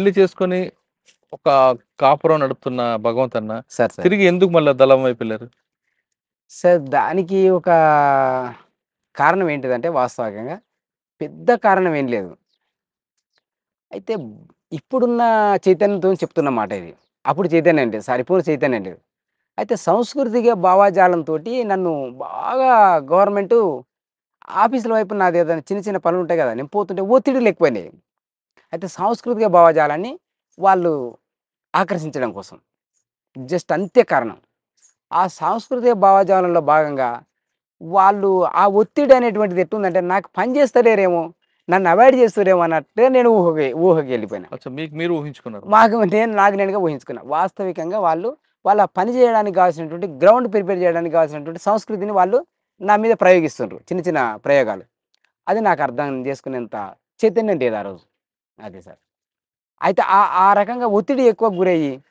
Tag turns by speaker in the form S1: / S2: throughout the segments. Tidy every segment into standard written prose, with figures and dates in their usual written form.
S1: పెళ్లి చేసుకొని ఒక కాపురం నడుపుతున్న భగవంతన్న
S2: సార్, సార్.
S1: తిరిగి ఎందుకు మళ్ళా దళం వైపెళ్లారు?
S2: సార్ దానికి ఒక కారణం ఏంటిదంటే వాస్తవికంగా పెద్ద కారణం ఏం లేదు. అయితే ఇప్పుడున్న చైతన్యంతోని చెప్తున్న మాట ఇది. అప్పుడు చైతన్యం లేదు. సరిపోని చైతన్యం లేదు. అయితే సాంస్కృతిక భావజాలంతోటి నన్ను బాగా గవర్నమెంటు ఆఫీసుల వైపు నాదేదైనా చిన్న చిన్న పనులుంటాయి గదా! నేను పోతుంటే ఒత్తిడులు ఎక్కువైనాయి. అయితే సాంస్కృతిక భావజాలాన్ని వాళ్ళు ఆకర్షించడం కోసం. జస్ట్ అంతే కారణం. ఆ సాంస్కృతిక భావజాలంలో భాగంగా వాళ్ళు ఆ ఒత్తిడి అనేటువంటిది ఎట్లుందంటే నాకు పని చేస్తలేరేమో, నన్ను అవాయిడ్ చేస్తుర్రేమో అన్నట్టుగా నేను ఊహకెళ్ళిపోయినా.
S1: అచ్చా, మీకు మీరు ఊహించుకున్నారు.
S2: నాకు నేనుగా ఊహించుకున్నా. వాస్తవికంగా వాళ్ళు వాళ్ళ పని చేయడానికి కావాల్సినటువంటి గ్రౌండ్ ప్రిపేర్ చేయడానికి కావాల్సినటువంటి సంస్కృతిని వాళ్ళు నా మీద ప్రయోగిస్తుండ్రు. చిన్న చిన్న ప్రయోగాలు. అది నాకు అర్థం చేసుకునేంత చైతన్యం లేదు ఆ రోజు. అది సార్. అయితే ఆ ఆ రకంగా ఒత్తిడి ఎక్కువ గురయ్యి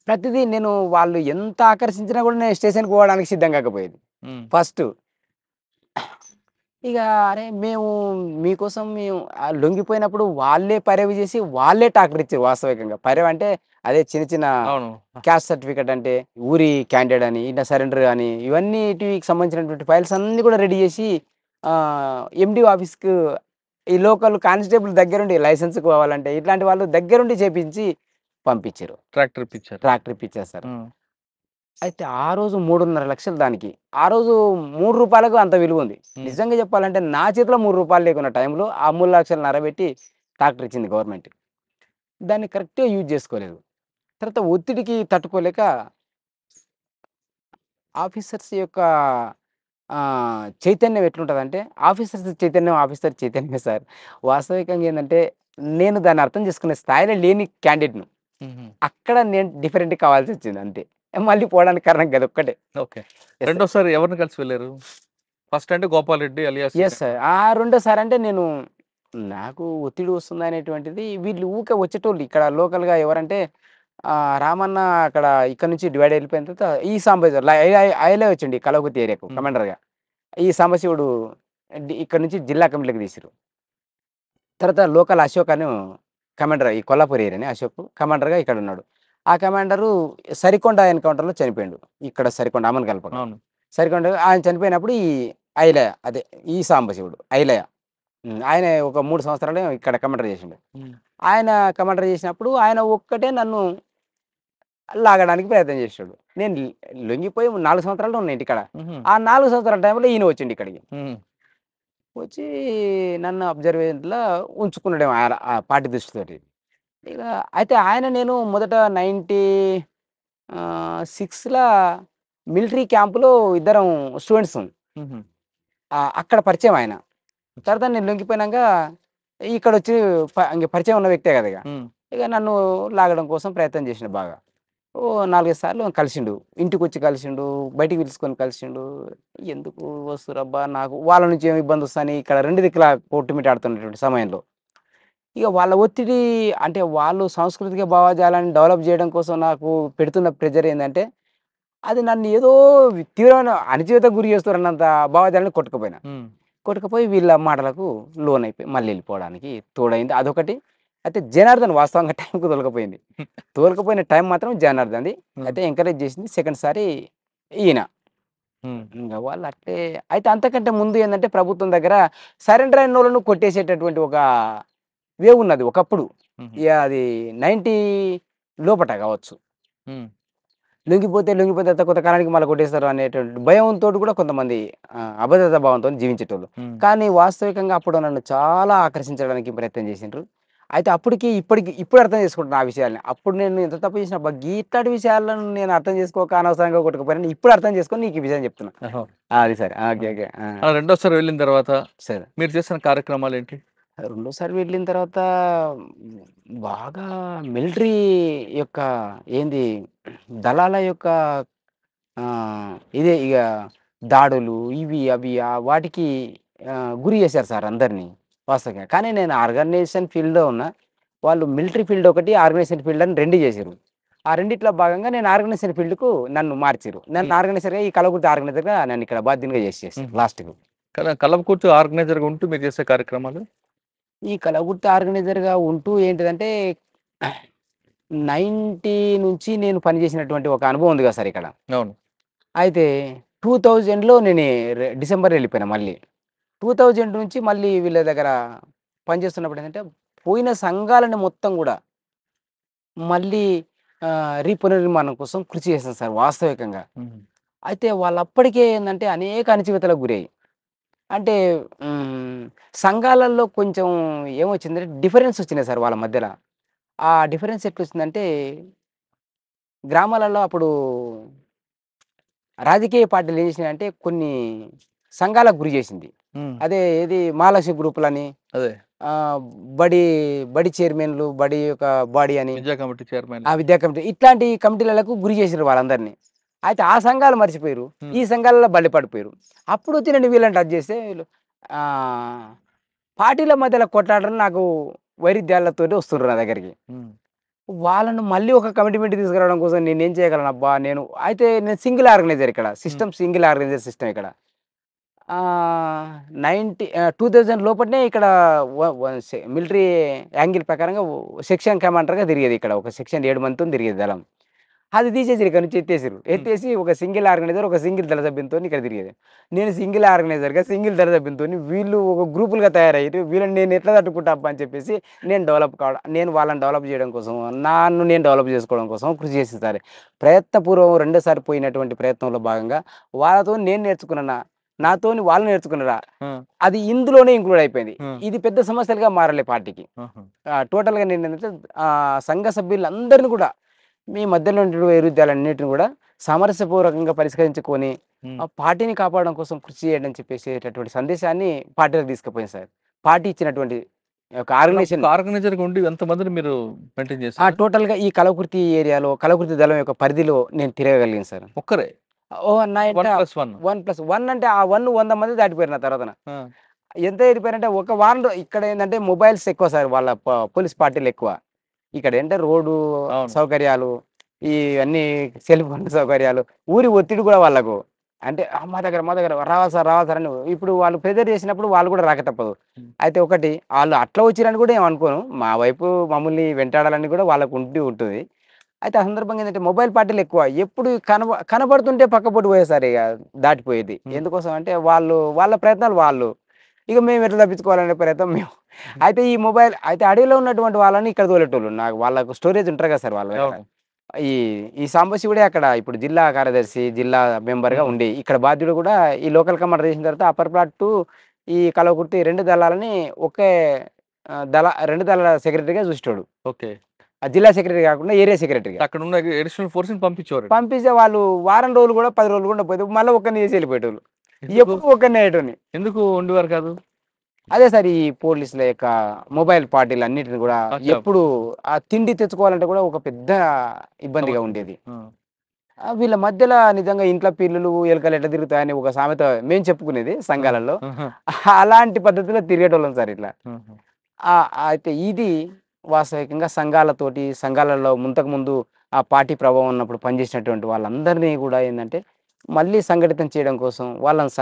S2: ప్రతిదీ నేను వాళ్ళు ఎంత ఆకర్షించినా కూడా నేను స్టేషన్‌కి పోవడానికి సిద్ధం కాకపోయేది.
S1: హ్మ్.
S2: ఫస్టు. ఇక అరే! మీకోసం మేము లొంగిపోయినప్పుడు వాళ్ళే పరేవి చేసి, వాళ్ళే టార్చర్ ఇచ్చారు వాస్తవికంగా. అంటే అదే చిన్న చిన్న
S1: అవును.
S2: క్యాస్ట్ సర్టిఫికేట్ అంటే, ఊరి క్యాండిడేట్ అని, ఇట్లా సరెండర్ అని, ఇవన్నిటికి సంబంధించినటువంటి ఫైల్స్ అన్నీ కూడా రెడీ చేసి ఎండీఓ ఆఫీస్‌కు ఈ లోకల్ కానిస్టేబుల్ దగ్గరుండి లైసెన్స్ కావాలంటే, ఇట్లాంటి వాళ్ళు దగ్గరుండి చేపించి పంపించిర్రు.
S1: ట్రాక్టర్ ఇప్పిచ్చారు.
S2: ట్రాక్టర్ ఇప్పిచ్చేస్తారు.
S1: హ్మ్.
S2: అయితే ఆ రోజు 3,50,000 దానికి. ఆ రోజు రూ. 3కు అంత విలువుంది.
S1: హ్మ్.
S2: నిజంగా చెప్పాలంటే నా చేతిలో రూ. 3 లేకున్న టైంలో ఆ 3,50,000 పెట్టి ట్రాక్టర్ ఇచ్చింది గవర్నమెంట్. దాన్ని కరెక్ట్‌గా యూజ్ చేసుకోలేదు. తర్వాత ఒత్తిడికి తట్టుకోలేక ఆఫీసర్స్ యొక్క చైతన్యం ఎట్లుంటదంటే ఆఫీసర్ చైతన్యమే సార్. వాస్తవికంగా ఏందంటే నేను దాన్ని అర్థం చేసుకునే స్థాయిలో లేని క్యాండిడేట్‌ను.
S1: హుహు.
S2: అక్కడ నేను డిఫరెంట్‌గా కావాల్సొచ్చింది అంతే. మళ్ళీ పోవడానికి కారణం గదొక్కటే.
S1: ఓకే.
S2: Yes sir.
S1: రెండోసారి ఎవరిని కలిసి వెళ్లారు? ఫస్ట్ అంటే Gopal Reddy alias
S2: yes sir. రెండోసారంటే నేను నాకు ఒత్తిడి వస్తుందనేటువంటిది వీళ్ళు ఊకే వచ్చేటోళ్ళు ఇక్కడ లోకల్‌గా ఎవరంటే రామన్న అక్కడ ఇక్కడ నుంచి డివైడ్ అయిపోయిన తర్వాత ఈ సాంబశివుడు ఐలే వచ్చిండు ఈ కలవకుర్తి ఏరియాకు
S1: హ్మ్.
S2: కమాండర్‌గా. ఈ సాంబశివుడు ఇక్కడ నుంచి జిల్లా కమిటీలోకి తీసిర్రు. తర్వాత లోకల్ అశోక్ అని కమాండర్ ఈ కొల్లాపూర్ ఏరియానే అశోక్ కమాండర్‌గా ఇక్కడున్నాడు. ఆ కమాండరు సరికొండ ఎన్‌కౌంటర్‌లో చనిపోయిండు. ఇక్కడ సరికొండ అమన్‌గల్ పక్కన.
S1: అవును.
S2: సరికొండ ఆయన చనిపోయినప్పుడు ఈ ఐలయ్య అదే ఈ సాంబశివుడు ఐలయ్య. ఆయన ఒక 3 సంవత్సరాలు ఇక్కడ కమాండర్ చేసిండు.
S1: హ్మ్.
S2: ఆయన కమాండర్ చేసినప్పుడు ఆయన ఒక్కటే నన్ను లాగడానికి ప్రయత్నం చేసాడు. నేను లొంగిపోయి 4 సంవత్సరాలు ఉన్నా ఇంటికాడ.
S1: హుహు.
S2: ఆ 4 సంవత్సరాల టైంలో ఈయన వచ్చిండు ఇక్కడికి.
S1: హ్మ్.
S2: వచ్చి నన్ను అబ్జర్వేషన్‌లో ఉంచుకున్నాడేమో ఆయన ఆ పార్టీ దృష్టితోటి. ఇక అయితే ఆయన నేను మొదట 96ల మిలిటరీ క్యాంప్‌లో ఇద్దరం స్టూడెంట్స్.
S1: హుహు.
S2: అక్కడ పరిచయం ఆయన. తర్వాత నేను లొంగిపోయినంక ఇక్కడొచ్చి ఇంగ పరిచయం ఉన్న వ్యక్తే గదా!
S1: హ్మ్.
S2: ఇగ నన్ను లాగడం కోసం ప్రయత్నం చేసిండు బాగా. ఓ 4, 5 సార్లు కలిసిండు. ఇంటికొచ్చి కలిసిండు, బయటికి పిలుసుకొని కలిసిండు. ఎందుకు వస్తుర్రబ్బా! నాకు వాళ్ళ నుంచి ఏమి ఇబ్బందొస్తదని ఇక్కడ 2 దిక్కులా కొట్టుమిట్టాడుతున్నటువంటి సమయంలో. ఇగ వాళ్ళ ఒత్తిడి అంటే వాళ్ళు సాంస్కృతిక భావజాలాన్ని డెవలప్ జేయడం కోసం నాకు పెడుతున్న ప్రెషర్ ఏందంటే, అది నన్ను ఏదో తీవ్రమైన అణచివేతకు గురి చేస్తురన్నంత భావజాలాన్ని కొట్టుకుపోయినా.
S1: హ్మ్.
S2: కొట్టుకుపోయి వీళ్ళ మాటలకు లోనయిపోయి మళ్ళీ ఎళ్ళిపోవడానికి తోడైంది. అదొకటి. అయితే జనార్దన్ వాస్తవంగా టైంకి తోలకపోయింది. తోలకపోయిన టైం మాత్రం జనార్దన్‌ది.
S1: హ్మ్.
S2: అయితే ఎంకరేజ్ చేసింది సెకండ్ సారి ఈయన.
S1: హ్మ్.
S2: ఇంగ వాళ్ళు అట్లే అయితే అంతకంటే ముందు ఏందంటే ప్రభుత్వం దగ్గర సరెండర్ అయినోళ్ళను కొట్టేసేటటువంటి ఒక వేవ్ ఉన్నది ఒకప్పుడు.
S1: హుహు.
S2: ఇగ అది 90 లోపట గావచ్చు.
S1: హ్మ్.
S2: లొంగిపోతే కొంతకాలానికి మళ్ళా కొట్టేస్తారు అనేటువంటి భయంతోటి కూడా కొంతమంది అభద్రతా భావంతోని జీవించేటోళ్ళు.
S1: హ్మ్.
S2: కానీ వాస్తవికంగా అప్పుడు నన్ను చాలా ఆకర్షించడానికి ప్రయత్నం చేసిండ్రు. అయితే అప్పటికి ఇప్పటికి ఇప్పుడు అర్థం చేసుకుంటున్నా ఆ విషయాల్ని. అప్పుడు నేను ఎంత తప్పు చేసినా అబ్బా! గీట్లాంటి విషయాలను నేను అర్థం చేసుకోక అనవసరంగా కొట్టుకుపోయానని ఇప్పుడు అర్థం చేసుకొని నీకు ఈ విషయం చెప్తున్నా.
S1: ఓహో!
S2: అది సరే.
S1: ఆ!
S2: ఓకే. ఓకే.
S1: అలా రెండోసారి వెళ్ళిన తర్వాత
S2: సరే.
S1: మీరు చేసిన కార్యక్రమాలేంటి?
S2: రెండోసారి వెళ్ళిన తర్వాత బాగా మిలిటరీ యొక్క ఏంది దళాల యొక్క ఇదే ఇగ దాడులు ఇవి, అవి వాటికి గురి చేశారు సార్ అందరిని వాస్తవంగా. కానీ నేను ఆర్గనైజేషన్ ఫీల్డ్‌లో ఉన్నా. వాళ్ళు మిలిటరీ ఫీల్డ్ ఒకటి, ఆర్గనైజేషన్ ఫీల్డ్ అని 2 చేసిర్రు. ఆ రెండిట్లో భాగంగా నేను ఆర్గనైజేషన్ ఫీల్డ్‌కు నన్ను మార్చిర్రు. నన్ను
S1: హ్మ్.
S2: ఆర్గనైజర్‌గా ఈ కలవకుర్తి ఆర్గనైజర్‌గా నన్ను ఇక్కడ బాధ్యునిగా చేసేసారు
S1: హుహు.
S2: లాస్ట్‌కు.
S1: కలవకుర్తి ఆర్గనైజర్‌గా ఉంటూ మీరు చేసే కార్యక్రమాలు?
S2: ఈ కలగుర్తి ఆర్గనైజర్‌గా ఉంటూ ఏంటిదంటే 90 నుంచి నేను పనిచేసినటువంటి ఒక అనుభవం ఉంది కదా సార్ ఇక్కడ.
S1: అవును.
S2: అయితే 2000లో నేను డిసెంబర్‌లో ఎళ్ళిపోయాను మళ్ళీ. 2000 నుంచి మళ్ళీ వీళ్ళ దగ్గర పనిచేస్తున్నప్పుడు ఏంటంటే, పోయిన సంఘాలను మొత్తం గూడా మళ్ళీ రీపునర్నిర్మాణం కోసం కృషి చేశాను సార్ వాస్తవికంగా.
S1: హ్మ్.
S2: అయితే వాళ్ళప్పటికే ఏందంటే అనేక అణచివేతలకు గురయ్యి. అంటే హ్మ్, సంఘాలలో కొంచెం ఏమొచ్చిందంటే డిఫరెన్స్ వచ్చినాయి సార్ వాళ్ళ మధ్యల. ఆ డిఫరెన్స్ ఎట్లొచ్చిందంటే గ్రామాలలో అప్పుడు రాజకీయ పార్టీలు ఏం చేసినాయంటే కొన్ని సంఘాలకు గురి చేసింది.
S1: హ్మ్.
S2: అదే ఏది మహాలక్ష్మి గ్రూపులని,
S1: అదే.
S2: ఆహ్, బడి బడి చైర్మన్‌లు, బడి యొక్క బాడీ అని,
S1: విద్యా కమిటీ చైర్మన్.
S2: ఆ విద్యా కమిటీ ఇట్లాంటి కమిటీలకు గురి చేసిర్రు వాళ్ళందరిని. అయితే ఆ సంఘాలు మర్చిపోయిర్రు.
S1: హ్మ్.
S2: ఈ సంఘాలలో బలి పడిపోయిర్రు. అప్పుడు వచ్చినండి వీళ్ళని టచ్ చేస్తే వీళ్ళు ఆహ్, పార్టీల మధ్యల కొట్లాటలు నాకు వైరుధ్యాలతోటి వస్తుర్రు నా దగ్గరికి.
S1: హ్మ్.
S2: వాళ్ళను మళ్ళీ ఒక కమిట్మెంట్‌కి తీసుకురావడం కోసం నేనేం చేయగలనబ్బా! నేను సింగిల్ ఆర్గనైజర్ ఇక్కడ.
S1: హ్మ్.
S2: సింగిల్ ఆర్గనైజర్ సిస్టమ్ ఇక్కడ. 2000 లోపటనే ఇక్కడ వ వ సె మిలిటరీ యాంగిల్ ప్రకారంగా సెక్షన్ కమాండర్‌గా తిరిగేది ఇక్కడ. ఒక సెక్షన్ 7 మందితోని తిరిగేది దళం. అది తీసేసిర్రు ఇక్కడ నుంచి ఎత్తేసిర్రు.
S1: హ్మ్.
S2: ఎత్తేసి ఒక సింగిల్ ఆర్గనైజర్, ఒక సింగిల్ దళ సభ్యునితోని ఇక్కడ తిరిగేది. నేను సింగిల్ ఆర్గనైజర్‌గా, సింగిల్ దళ సభ్యునితోని వీళ్ళు ఒక గ్రూపులుగా తయారయ్యిర్రు. వీళ్ళని నేను ఎట్లా తట్టుకుంటా అబ్బా! అని చెప్పేసి నేను వాళ్ళని డెవలప్ చేయడం కోసం, నన్ను నేను డెవలప్ చేసుకోవడం కోసం కృషి చేశా సరే. ప్రయత్నపూర్వకం రెండోసారి పోయినటువంటి ప్రయత్నంలో భాగంగా వాళ్ళతోని నేను నేర్చుకున్న నాతోని వాళ్ళు నేర్చుకున్నరా
S1: ఆ!
S2: అది ఇందులోనే ఇంక్లూడ్ అయిపోయింది.
S1: ఆ!
S2: ఇది పెద్ద సమస్యలుగా మారలే పార్టీకి.
S1: ఆహా!
S2: టోటల్‌గా నేనేంటంటే సంఘ సభ్యులందరిని కూడా మీ మధ్యలో ఉండే వైరుధ్యాలన్నిటిని కూడా సామరస్యపూర్వకంగా పరిష్కరించుకొని
S1: హ్మ్.
S2: ఆ పార్టీని కాపాడడం కోసం కృషి చేయండి అని చెప్పేసేటటువంటి సందేశాన్ని పార్టీలోకి తీసుకుపోయాను సార్. పార్టీ ఇచ్చినటువంటి ఒక
S1: అంటే ఒక
S2: ఆర్గనైజేషన్
S1: ఆర్గనైజర్‌గా ఉండి ఎంతమందిని మీరు మెయింటైన్ చేశారు?
S2: టోటల్‌గా ఈ కలవకుర్తి ఏరియాలో కలవకుర్తి దళం యొక్క పరిధిలో నేను తిరగగలిగాను సార్.
S1: ఒక్కరే
S2: ఓహ్! నా ఎంట
S1: 1+1.
S2: 1+1 అంటే ఆ 100 మంది దాటిపోయారు నా తర్వాతన.
S1: ఆ!
S2: ఎంత ఎళ్ళిపోయారంటే ఒక వారంలో ఇక్కడేందంటే మొబైల్స్ ఎక్కువ సార్ వాళ్ళ పోలీస్ పార్టీలెక్కువ. ఇక్కడేంటే రోడ్డు
S1: అవును.
S2: సౌకర్యాలు, ఈ అన్నీ సెల్ ఫోన్ సౌకర్యాలు, ఊరి ఒత్తిడి గూడా వాళ్ళకు. అంటే మా దగ్గర రావాలి సార్ అని ఇప్పుడు వాళ్ళు ప్రెజర్ చేసినప్పుడు వాళ్ళు కూడా రాక తప్పదు.
S1: హ్మ్.
S2: అయితే ఒకటి ఆళ్ళు అట్లా వచ్చిరని కూడా ఏమనుకోను. మా వైపు మమ్మల్ని వెంటాడాలని కూడా వాళ్ళకు ఉంటది. అయితే ఆ సందర్భంగా ఏందంటే మొబైల్ పార్టీలెక్కువ. ఎప్పుడు కనబడుతుంటే పక్కపొంటి పోయేసారు ఇగ దాటిపోయేది.
S1: హ్మ్.
S2: ఎందుకోసం అంటే వాళ్ళ ప్రయత్నాలు వాళ్ళు. ఇక మేము ఎట్లా తప్పించుకోవాలనే ప్రయత్నం మేము.
S1: హ్మ్.
S2: అయితే అడవిలో ఉన్నటువంటి వాళ్ళని ఇక్కడ తోలేటోళ్ళు. నాకు వాళ్ళకు స్టోరేజ్ ఉంటారు కదా సార్ వాళ్ళ దగ్గర.
S1: అవును.
S2: ఈ ఈ సాంబశివుడే అక్కడ ఇప్పుడు జిల్లా కార్యదర్శి, జిల్లా మెంబర్‌గా
S1: హ్మ్.
S2: ఉండి, ఇక్కడ బాధ్యుడు కూడా ఈ లోకల్ కమాండర్ చేసిన తర్వాత అప్పర్ ప్లాట్ 2 ఈ కల్వకుర్తి 2 దళాలని ఒకే 2 దళాల సెక్రటరీగా చూసేటోడు.
S1: ఓకే.
S2: ఆ జిల్లా సెక్రటరీ కాకుండా ఏరియా సెక్రటరీగా.
S1: అక్కడున్న అడిషనల్ ఫోర్స్‌ని పంపించేవారండి.
S2: పంపిస్తే వాళ్ళు వారం రోజులు కూడా 10 రోజులు కూడా ఉండకపోతే మళ్ళా ఒక్కడిని చేసి వెళ్ళిపోయేటోళ్ళు.
S1: ఎందుకు?
S2: ఎప్పుడు ఒక్కడినే అయ్యేటోడిని.
S1: ఎందుకు ఉండేవారు కాదు?
S2: అదే సార్ ఈ పోలీసుల యొక్క మొబైల్ పార్టీలన్నిటిని గూడా
S1: అచ్చా!
S2: ఎప్పుడు ఆ తిండి తెచ్చుకోవాలంటే కూడా ఒక పెద్ద ఇబ్బందిగా
S1: సమస్య ఉంటది.
S2: ఉండేది.
S1: ఆ!
S2: వీళ్ళ మధ్యల నిజంగా ఇంట్ల పిల్లులు, ఎలుకలు ఎట్లా తిరుగుతాయని ఒక సామెత మేము చెప్పుకునేది
S1: ఆ!
S2: సంఘాలలో.
S1: ఆహా!
S2: అలాంటి పద్ధతిలో తిరిగేటోళ్ళం సార్ ఇట్లా.
S1: ఆహా!
S2: అయితే ఇది వాస్తవికంగా సంఘాలలో ముంతకుముందు ఆ పార్టీ ప్రభావం ఉన్నప్పుడు పనిచేసినటువంటి వాళ్ళందరినీ గూడా ఏందంటే, మళ్ళీ సంఘటితం చేయడం కోసం, వాళ్ళని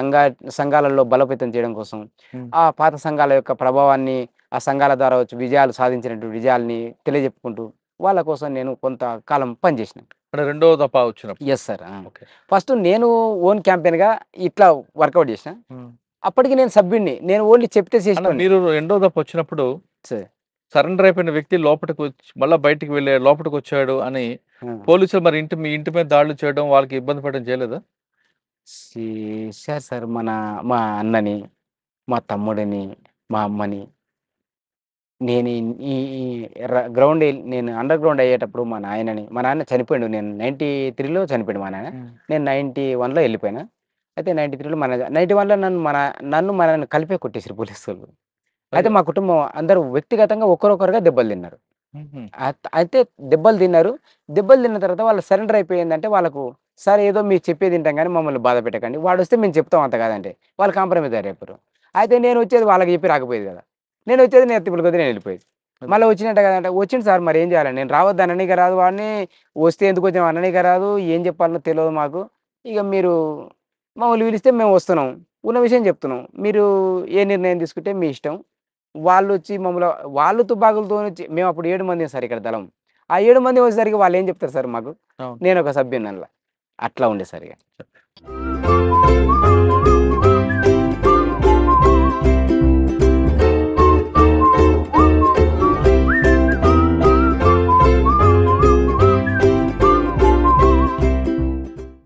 S2: సంఘాలలో బలోపేతం చేయడం కోసం,
S1: హ్మ్.
S2: ఆ పాత సంఘాల యొక్క ప్రభావాన్ని, ఆ సంఘాల ద్వారా వచ్చి విజయాలు సాధించినటువంటి విజయాల్ని తెలియజెప్పుకుంటూ, వాళ్ళ కోసం నేను కొంతకాలం పనిచేసినా.
S1: అంటే రెండో దఫా వచ్చినప్పుడు.
S2: Yes sir.
S1: ఓకే.
S2: ఫస్ట్ నేను ఓన్ క్యాంపెయిన్‌గా ఇట్లా వర్కౌట్ చేసినా.
S1: హ్మ్.
S2: అప్పటికి నేను సభ్యుడిని. నేను ఓన్లీ చెప్తే
S1: అన్న
S2: చేసేటోడిని.
S1: మీరు రెండో దఫా వచ్చినప్పుడు
S2: సార్.
S1: సరెండర్ అయిపోయిన వ్యక్తి మళ్ళా బయటికి లోపటికొచ్చాడు అని
S2: ఆ!
S1: పోలీసులు మరి మీ ఇంటి మీద దాడులు చేయడం, వాళ్ళకి ఇబ్బంది పెట్టడం చేయలేదా?
S2: చేశారు సార్. మా అన్నని, మా తమ్ముడిని, మా అమ్మని. నేను ఈ ఈ నేను అండర్ గ్రౌండ్ అయ్యేటప్పుడు మా నాన్న చనిపోయిండు. నేను 93లో చనిపోయిండు మా నాన్న.
S1: హ్మ్.
S2: నేను 91లో ఎళ్ళిపోయినా. అయితే 93లో 91లో నన్ను కలిపే కొట్టేసారు పోలీసోళ్ళు. అయితే
S1: అయ్యో!
S2: మా కుటుంబం అందరూ వ్యక్తిగతంగా ఒకరొకరుగా దెబ్బలు తిన్నారు.
S1: హుహు.
S2: అయితే దెబ్బలు తిన్నారు. దెబ్బలు తిన్న తర్వాత వాళ్ళు సరెండర్ అయిపోయిందంటే వాళ్ళకు, "సరే ఏదో మీరు చెప్పేది వింటాం గానీ మమ్మల్ని బాధ పెట్టకండి. వాడొస్తే మేము చెప్తాం అంత కాదంటే." వాళ్ళు కాంప్రమైజ్ అయ్యారు. అయితే నేనొచ్చేది వాళ్ళకి చెప్పి రాకపోయేది కదా! నేనొచ్చేది నేను తిప్పలు కొద్దీ నేనెళ్ళిపోయేది.
S1: అదే.
S2: మళ్ళా వచ్చినట్టే కదంటే, "వచ్చిండు సార్ మరేం చేయాలి? నేను రావద్దు అననీకి రాదు వాడిని. వస్తే ఎందుకొచ్చాం అననీకి రాదు. ఏం చెప్పాలనో తెలవదు మాకు. ఇక మీరు మమ్మల్ని పిలిస్తే మేము వస్తున్నాం. ఉన్న విషయం చెప్తున్నాం. మీరు ఏ నిర్ణయం తీసుకుంటే మీ ఇష్టం. వాళ్ళొచ్చి వాళ్ళు తుపాకులతోనొచ్చి మేమప్పుడు 7 మందిం సార్ ఇక్కడ దళం. ఆ 7 మంది వచ్చేసరికి వాళ్ళేం చెప్తారు సార్ మాకు?
S1: అవును.
S2: నేనొక సభ్యుడిని అందులో. అట్లా ఉండే సార్ ఇగ.